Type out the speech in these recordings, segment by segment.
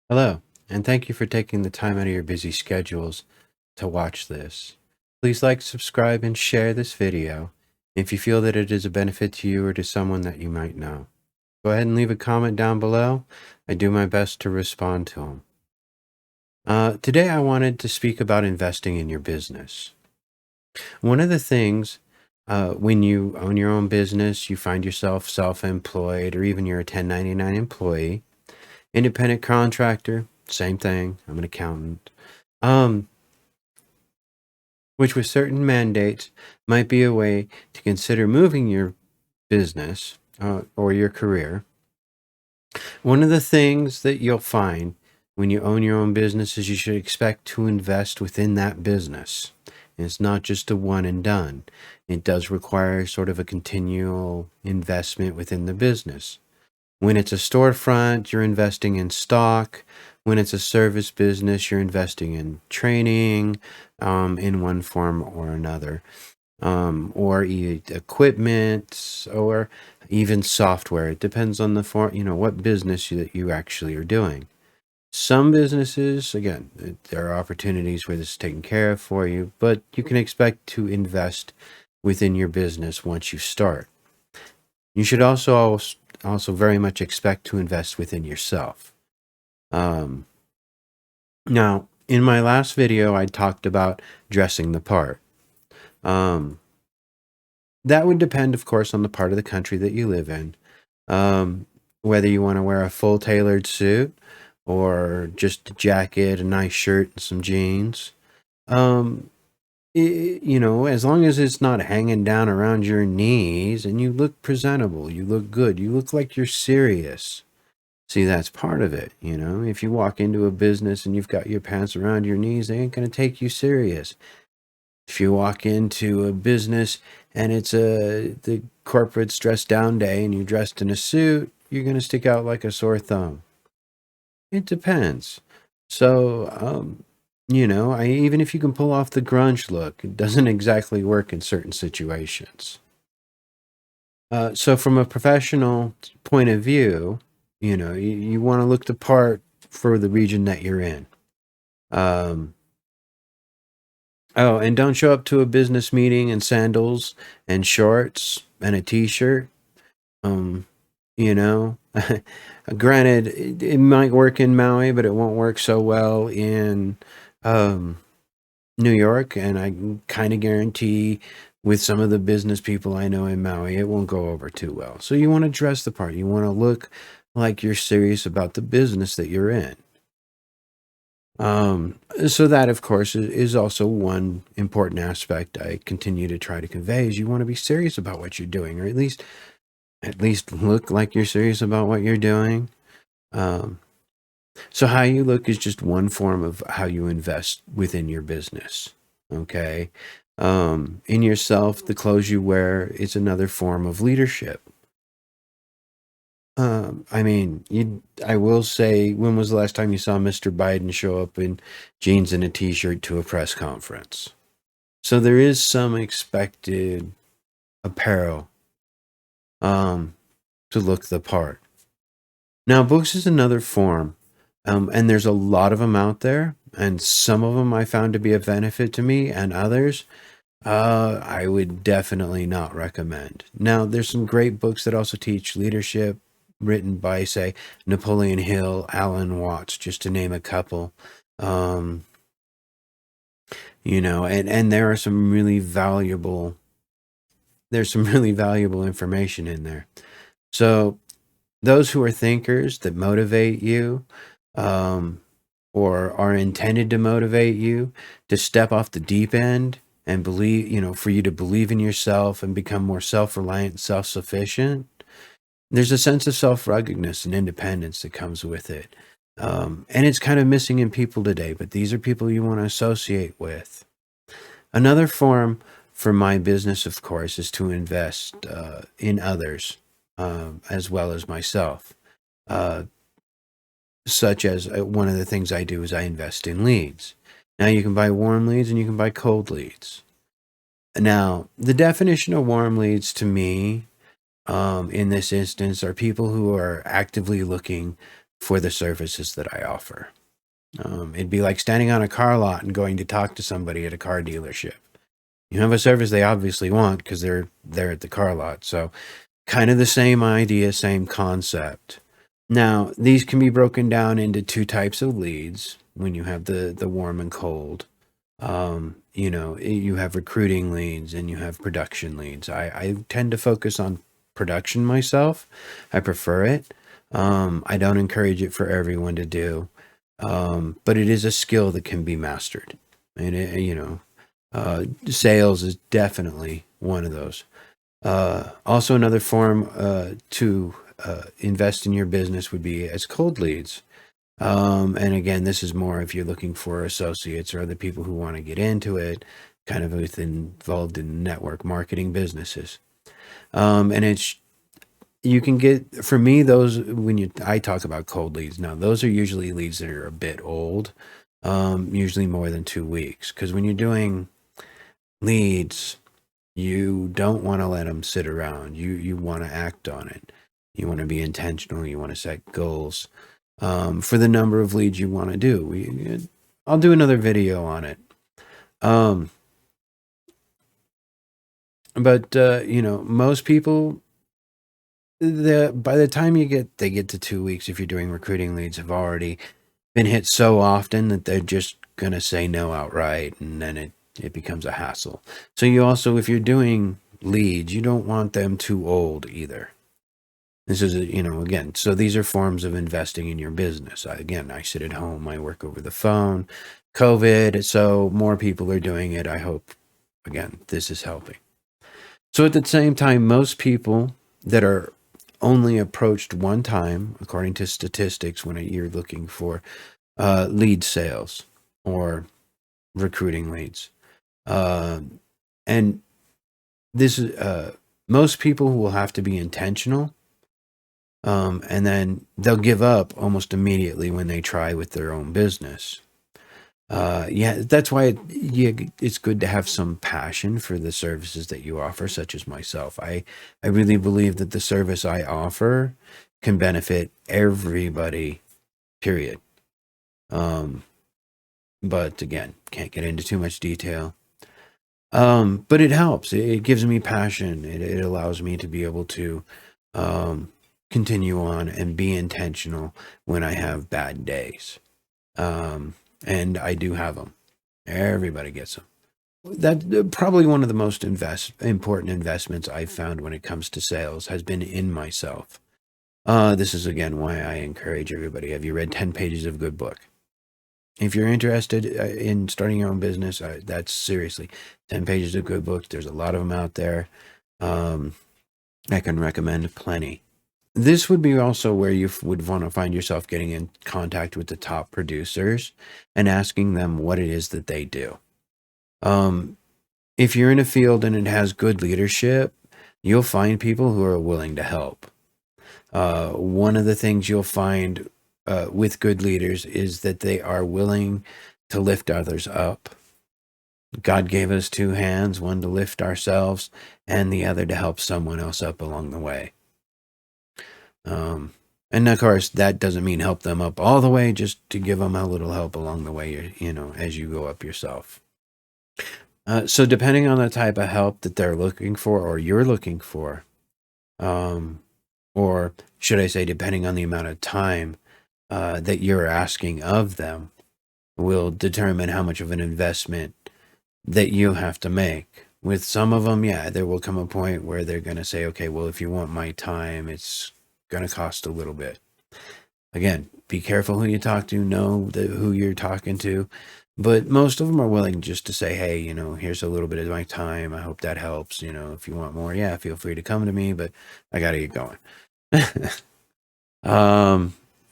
Hello, and thank you for taking the time out of your busy schedules to watch this. Please like, subscribe, and share this video if you feel that it is a benefit to you or to someone that you might know. Go ahead and leave a comment down below. I do my best to respond to them. Today I wanted to speak about investing in your business. One of the things when you own your own business, you find yourself self-employed, or even you're a 1099 employee, independent contractor, same thing. I'm an accountant. Um, which with certain mandates might be a way to consider moving your business or your career. One of the things that you'll find when you own your own business is you should expect to invest within that business. And it's not just a one and done. It does require sort of a continual investment within the business. When it's a storefront, you're investing in stock. When it's a service business, you're investing in training in one form or another, or equipment, or even software. It depends on the form, what business that you actually are doing. Some businesses, again, there are opportunities where this is taken care of for you, but you can expect to invest within your business once you start. You should also very much expect to invest within yourself. Now, in my last video, I talked about dressing the part. That would depend, of course, on the part of the country that you live in. Whether you want to wear a full tailored suit or just a jacket, a nice shirt, and some jeans. As long as it's not hanging down around your knees and you look presentable, you look good, you look like you're serious. See, that's part of it. If you walk into a business and you've got your pants around your knees, they ain't going to take you serious. If you walk into a business and it's the corporate dressed down day and you're dressed in a suit, you're going to stick out like a sore thumb. It depends. So, even if you can pull off the grunge look, it doesn't exactly work in certain situations. So from a professional point of view, you want to look the part for the region that you're in. Oh, and don't show up to a business meeting in sandals and shorts and a t-shirt. You know, granted, it might work in Maui, but it won't work so well in New York. And I kind of guarantee with some of the business people I know in Maui, it won't go over too well. So you want to dress the part. You want to look like you're serious about the business that you're in. So that, of course, is also one important aspect I continue to try to convey is you want to be serious about what you're doing, or at least look like you're serious about what you're doing. So how you look is just one form of how you invest within your business. Okay. In yourself, the clothes you wear is another form of leadership. I will say, when was the last time you saw Mr. Biden show up in jeans and a t-shirt to a press conference? So there is some expected apparel to look the part. Now, books is another form, and there's a lot of them out there, and some of them I found to be a benefit to me, and others I would definitely not recommend. Now, there's some great books that also teach leadership, written by, say, Napoleon Hill, Alan Watts, just to name a couple. And there are some really valuable. There's some really valuable information in there. So, those who are thinkers that motivate you, or are intended to motivate you to step off the deep end and believe, for you to believe in yourself and become more self-reliant, self-sufficient. There's a sense of self-ruggedness and independence that comes with it. And it's kind of missing in people today, but these are people you want to associate with. Another form for my business, of course, is to invest in others as well as myself. Such as one of the things I do is I invest in leads. Now, you can buy warm leads and you can buy cold leads. Now, the definition of warm leads to me, in this instance, are people who are actively looking for the services that I offer. It'd be like standing on a car lot and going to talk to somebody at a car dealership. You have a service they obviously want because they're there at the car lot. So kind of the same idea, same concept. Now, these can be broken down into two types of leads when you have the warm and cold. You have recruiting leads and you have production leads. I tend to focus on production myself. I prefer it. I don't encourage it for everyone to do. But it is a skill that can be mastered. And, sales is definitely one of those. Also, another form to invest in your business would be as cold leads. And again, this is more if you're looking for associates or other people who want to get into it, kind of involved in network marketing businesses. And you can get, for me, those, I talk about cold leads, now those are usually leads that are a bit old, usually more than 2 weeks. Because when you're doing leads, you don't want to let them sit around. You want to act on it. You want to be intentional. You want to set goals for the number of leads you want to do. I'll do another video on it. But most people, by the time they get to 2 weeks, if you're doing recruiting leads, have already been hit so often that they're just gonna say no outright, and then it becomes a hassle. So you also, if you're doing leads, you don't want them too old either. This is, again, so these are forms of investing in your business. I sit at home, I work over the phone, COVID, so more people are doing it. I hope, again, this is helping. So at the same time, most people that are only approached one time, according to statistics, when you're looking for lead sales or recruiting leads. And this is, most people will have to be intentional. And then they'll give up almost immediately when they try with their own business. That's why it's good to have some passion for the services that you offer, such as myself. I really believe that the service I offer can benefit everybody, period. But again, can't get into too much detail. But it helps. It gives me passion. It allows me to be able to continue on and be intentional when I have bad days. And I do have them. Everybody gets them. That's probably one of the most important investments I've found when it comes to sales has been in myself. This is, again, why I encourage everybody. Have you read 10 pages of a good book? If you're interested in starting your own business, that's seriously 10 pages of good books. There's a lot of them out there. I can recommend plenty. This would be also where you would want to find yourself getting in contact with the top producers and asking them what it is that they do. If you're in a field and it has good leadership, you'll find people who are willing to help. One of the things you'll find with good leaders is that they are willing to lift others up. God gave us two hands, one to lift ourselves and the other to help someone else up along the way. And of course, that doesn't mean help them up all the way, just to give them a little help along the way, as you go up yourself. So depending on the type of help that they're looking for or you're looking for, or should I say, depending on the amount of time that you're asking of them, will determine how much of an investment that you have to make. With some of them, there will come a point where they're going to say, okay, well, if you want my time, it's going to cost a little bit. Again, be careful who you talk to, know who you're talking to. But most of them are willing just to say, hey, here's a little bit of my time. I hope that helps. If you want more, feel free to come to me, but I got to get going.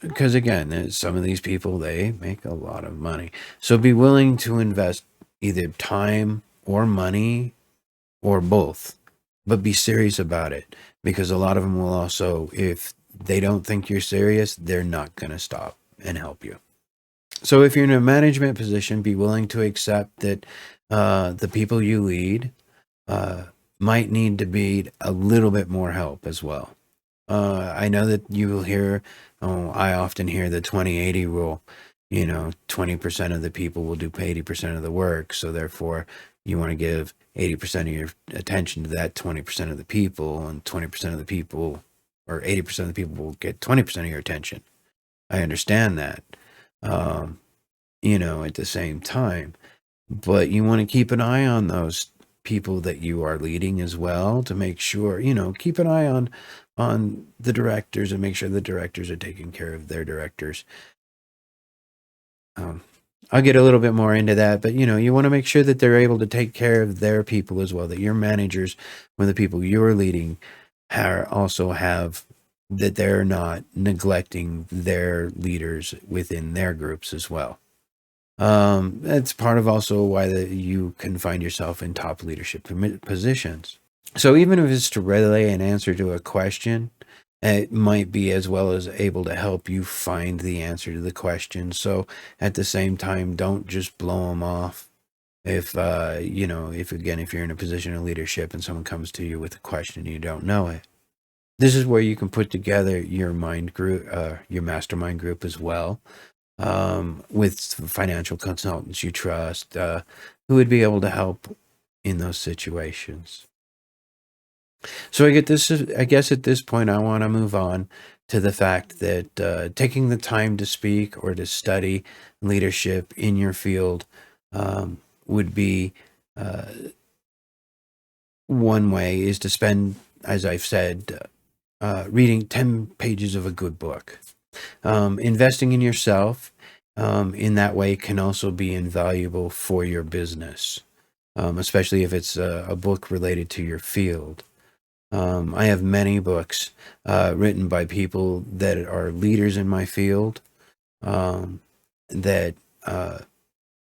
Because again, some of these people, they make a lot of money. So be willing to invest either time or money or both, but be serious about it, because a lot of them will also, if they don't think you're serious, they're not going to stop and help you. So if you're in a management position, be willing to accept that the people you lead might need to be a little bit more help as well. I know that you will hear, oh, I often hear the 20-80 rule. 20% of the people will do 80% of the work. So therefore, you want to give 80% of your attention to that 20% of the people, and 20% of the people, or 80% of the people will get 20% of your attention. I understand that, um, at the same time. But you want to keep an eye on those people that you are leading as well, to make sure, keep an eye on the directors and make sure the directors are taking care of their directors. Um, I'll get a little bit more into that, but you want to make sure that they're able to take care of their people as well, that your managers, when the people you're leading, also have, that they're not neglecting their leaders within their groups as well. That's part of also why you can find yourself in top leadership positions. So even if it's to relay an answer to a question, it might be as well as able to help you find the answer to the question. So at the same time, don't just blow them off. If if you're in a position of leadership and someone comes to you with a question and you don't know it, this is where you can put together your mind group, your mastermind group as well, with financial consultants you trust, who would be able to help in those situations. So I guess at this point, I want to move on to the fact that taking the time to speak or to study leadership in your field would be, one way is to spend, as I've said, reading 10 pages of a good book. Investing in yourself in that way can also be invaluable for your business, especially if it's a book related to your field. I have many books written by people that are leaders in my field, that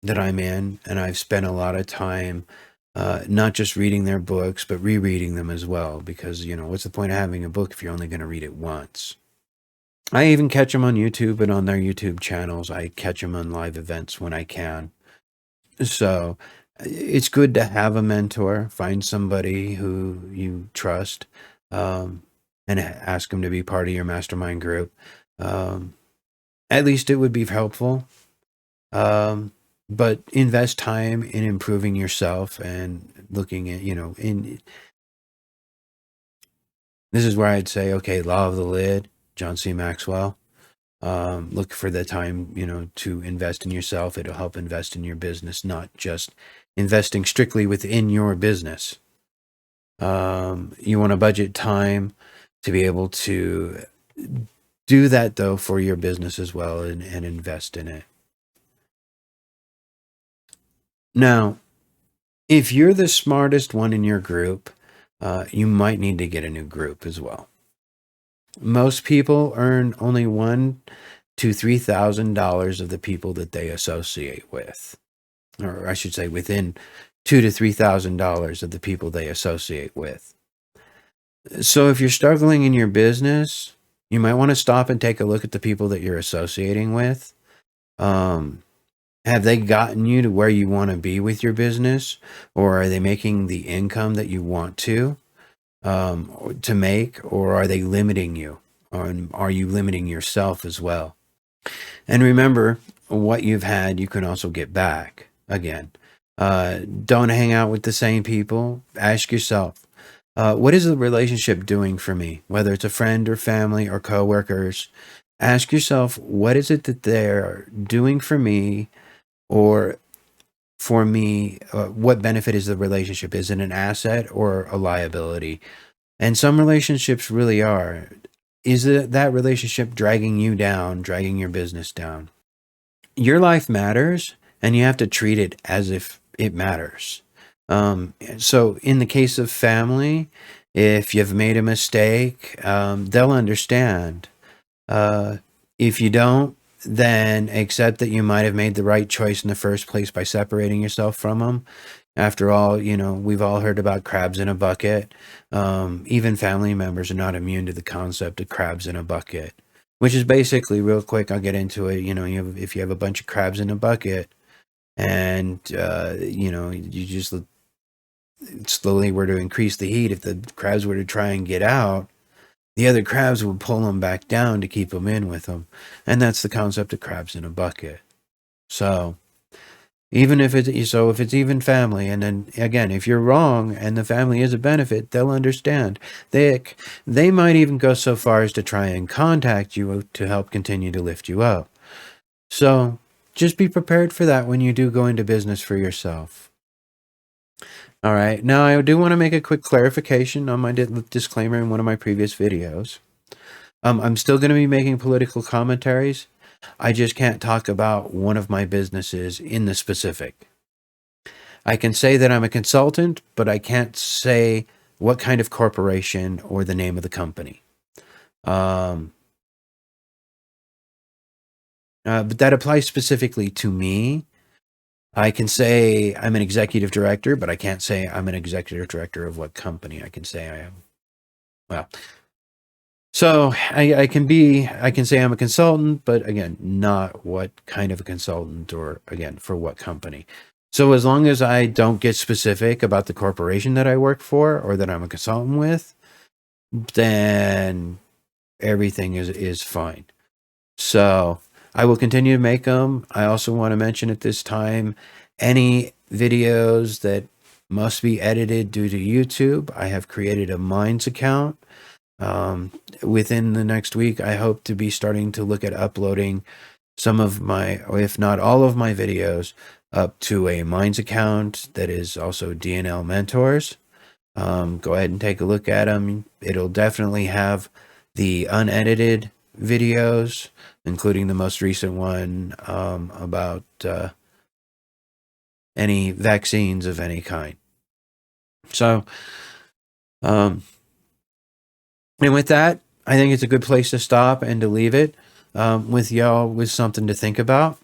that I'm in, and I've spent a lot of time not just reading their books, but rereading them as well. Because what's the point of having a book if you're only going to read it once? I even catch them on YouTube and on their YouTube channels. I catch them on live events when I can. So it's good to have a mentor. Find somebody who you trust, and ask them to be part of your mastermind group. At least it would be helpful. But invest time in improving yourself and looking at, this is where I'd say, okay, Law of the Lid, John C. Maxwell. Look for the time, to invest in yourself. It'll help invest in your business, not just investing strictly within your business. You want to budget time to be able to do that, though, for your business as well, and invest in it. Now, if you're the smartest one in your group, you might need to get a new group as well. Most people earn only $1,000 to $3,000 of the people that they associate with, or I should say, within $2,000 to $3,000 of the people they associate with. So if you're struggling in your business, you might want to stop and take a look at the people that you're associating with. Have they gotten you to where you want to be with your business, or are they making the income that you want to make, or are they limiting you? Or are you limiting yourself as well? And remember, what you've had, you can also get back again. Don't hang out with the same people. Ask yourself, what is the relationship doing for me? Whether it's a friend or family or coworkers, ask yourself, what is it that they're doing for me, or for me? What benefit is the relationship? Is it an asset or a liability? And some relationships really are. Is that relationship dragging you down, dragging your business down? Your life matters, and you have to treat it as if it matters. So in the case of family, if you've made a mistake, they'll understand. If you don't, then accept that you might have made the right choice in the first place by separating yourself from them. After all, we've all heard about crabs in a bucket. Even family members are not immune to the concept of crabs in a bucket, which is basically, real quick, I'll get into it. If you have a bunch of crabs in a bucket, and you just slowly were to increase the heat, if the crabs were to try and get out, the other crabs will pull them back down to keep them in with them. And that's the concept of crabs in a bucket. So even if it's even family, and then again, if you're wrong and the family is a benefit, they'll understand. They might even go so far as to try and contact you to help continue to lift you up. So just be prepared for that when you do go into business for yourself. All right. Now, I do want to make a quick clarification on my disclaimer in one of my previous videos. I'm still going to be making political commentaries. I just can't talk about one of my businesses in the specific. I can say that I'm a consultant, but I can't say what kind of corporation or the name of the company. But that applies specifically to me. I can say I'm an executive director, but I can't say I'm an executive director of what company. I can say I am. Well, so I can say I'm a consultant, but again, not what kind of a consultant or again, for what company. So as long as I don't get specific about the corporation that I work for or that I'm a consultant with, then everything is fine. So I will continue to make them. I also want to mention at this time, any videos that must be edited due to YouTube, I have created a Minds account. Within the next week, I hope to be starting to look at uploading some of my, or if not all of my videos, up to a Minds account that is also D&L Mentors. Go ahead and take a look at them. It'll definitely have the unedited videos, including the most recent one about any vaccines of any kind. So, and with that, I think it's a good place to stop and to leave it with y'all with something to think about.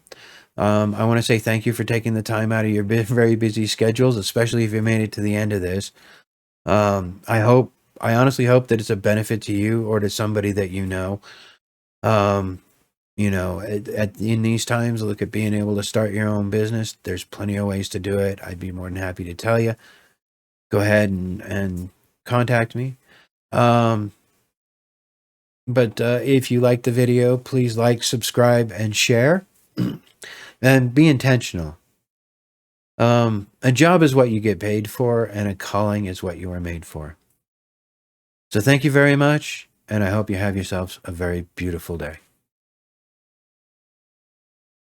I want to say thank you for taking the time out of your very busy schedules, especially if you made it to the end of this. I honestly hope that it's a benefit to you or to somebody that you know. In these times, look at being able to start your own business. There's plenty of ways to do it. I'd be more than happy to tell you. Go ahead and contact me. But if you like the video, please like, subscribe, and share. And be intentional. A job is what you get paid for, and a calling is what you are made for. So thank you very much, and I hope you have yourselves a very beautiful day.